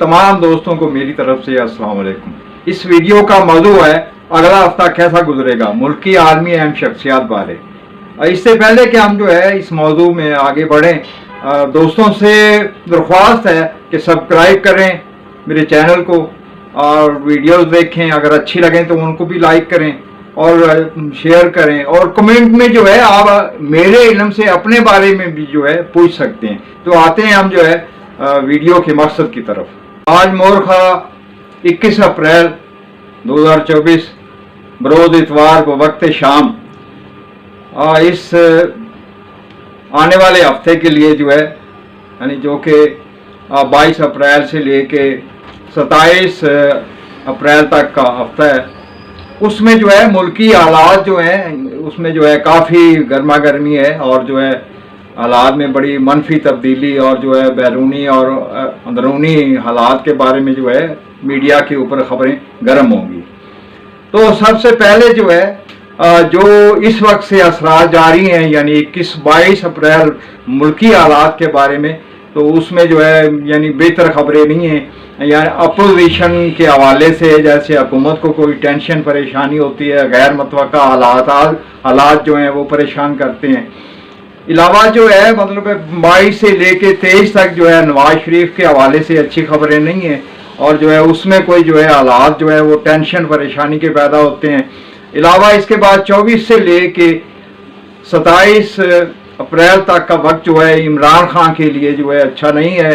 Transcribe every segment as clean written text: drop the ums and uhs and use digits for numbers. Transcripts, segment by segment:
तमाम दोस्तों को मेरी तरफ से अस्सलाम वालेकुम। इस वीडियो का मौजू है अगला हफ्ता कैसा गुजरेगा, मुल्की आलमी अहम शख्सियात बारे। इससे पहले कि हम जो है इस मौजू में आगे बढ़ें, दोस्तों से दरख्वास्त है कि सब्सक्राइब करें मेरे चैनल को और वीडियोस देखें, अगर अच्छी लगें तो उनको भी लाइक करें और शेयर करें, और कमेंट में जो है आप मेरे इल्म से अपने बारे में भी जो है पूछ सकते हैं। तो आते हैं हम जो है वीडियो के मकसद की तरफ। आज मोरखा 21 अप्रैल 2024 बरोज इतवार को वक्त शाम इस आने वाले हफ्ते के लिए जो है यानी जो कि 22 अप्रैल से लेके 27 अप्रैल तक का हफ्ता है, उसमें जो है मुल्की हालात जो हैं उसमें जो है काफ़ी गर्मा गर्मी है और जो है हालात में बड़ी मनफी तब्दीली और जो है बैरूनी और अंदरूनी हालात के बारे में जो है मीडिया के ऊपर खबरें गर्म होंगी। तो सबसे पहले जो है जो इस वक्त से असरात जारी हैं यानी 21-22 अप्रैल मुल्की हालात के बारे में, तो उसमें जो है यानी बेहतर खबरें नहीं हैं। यानी अपोजिशन के हवाले से जैसे हुकूमत को कोई टेंशन परेशानी होती है, गैर मुतवक्का हालात जो हैं वो परेशान करते हैं। अलावा जो है मतलब 22 से लेके 23 तक जो है नवाज शरीफ के हवाले से अच्छी खबरें नहीं हैं और जो है उसमें कोई जो है हालात जो है वो टेंशन परेशानी के पैदा होते हैं। अलावा इसके बाद 24 से लेके 27 अप्रैल तक का वक्त जो है इमरान खान के लिए जो है अच्छा नहीं है।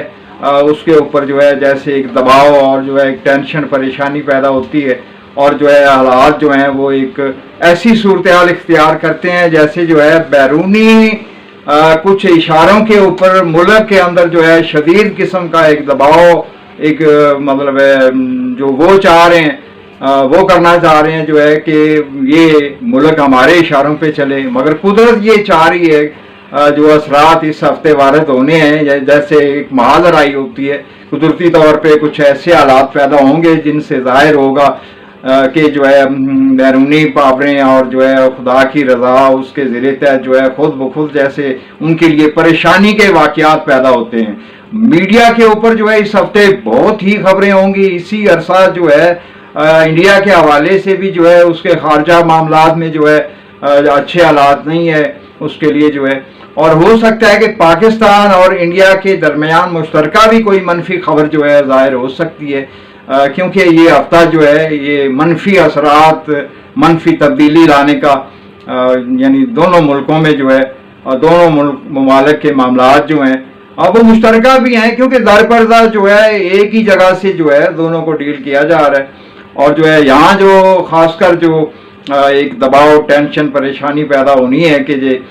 उसके ऊपर जो है जैसे एक दबाव और जो है एक टेंशन परेशानी पैदा होती है और जो है हालात जो हैं वो एक ऐसी सूरत हाल इख्तियार करते हैं जैसे जो है बैरूनी कुछ इशारों के ऊपर मुल्क के अंदर जो है शदीद किस्म का एक दबाव एक मतलब है जो वो चाह रहे हैं वो करना चाह रहे हैं जो है कि ये मुल्क हमारे इशारों पे चले, मगर कुदरत ये चाह रही है जो असरात इस हफ्ते वारद होने हैं जैसे एक महालड़ाई होती है, कुदरती तौर पे कुछ ऐसे हालात पैदा होंगे जिनसे जाहिर होगा कि जो है बैरूनी पावरें और जो है खुदा की रज़ा उसके ज़रिए तहत जो है खुद ब खुद जैसे उनके लिए परेशानी के वाक़यात पैदा होते हैं। मीडिया के ऊपर जो है इस हफ्ते बहुत ही खबरें होंगी। इसी अरसा जो है इंडिया के हवाले से भी जो है उसके खारजा मामलात में जो है अच्छे हालात नहीं है उसके लिए जो है, और हो सकता है कि पाकिस्तान और इंडिया के दरमियान मुश्तरका भी कोई मनफी खबर जो है ज़ाहिर हो सकती है, क्योंकि ये हफ्ता जो है ये मनफी असरात मनफी तब्दीली लाने का यानी दोनों मुल्कों में जो है और दोनों ममालिक के मामलात जो हैं अब वो मुश्तरका भी हैं, क्योंकि दर पर्दा जो है एक ही जगह से जो है दोनों को डील किया जा रहा है। और जो है यहाँ जो खासकर जो एक दबाव टेंशन परेशानी पैदा होनी है कि जे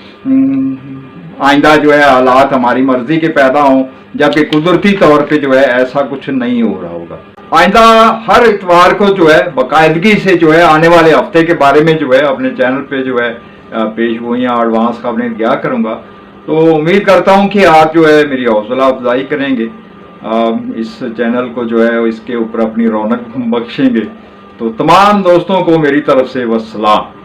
आइंदा जो है हालात हमारी मर्जी के पैदा हों, जबकि कुदरती तौर पे जो है ऐसा कुछ नहीं हो रहा होगा। आइंदा हर इतवार को जो है बाकायदगी से जो है आने वाले हफ्ते के बारे में जो है अपने चैनल पे जो है पेशगोइयाँ एडवांस खबरें दिया करूँगा। तो उम्मीद करता हूँ कि आप जो है मेरी हौसला अफजाई करेंगे, इस चैनल को जो है इसके ऊपर अपनी रौनक बख्शेंगे। तो तमाम दोस्तों को मेरी तरफ से वस्सलाम।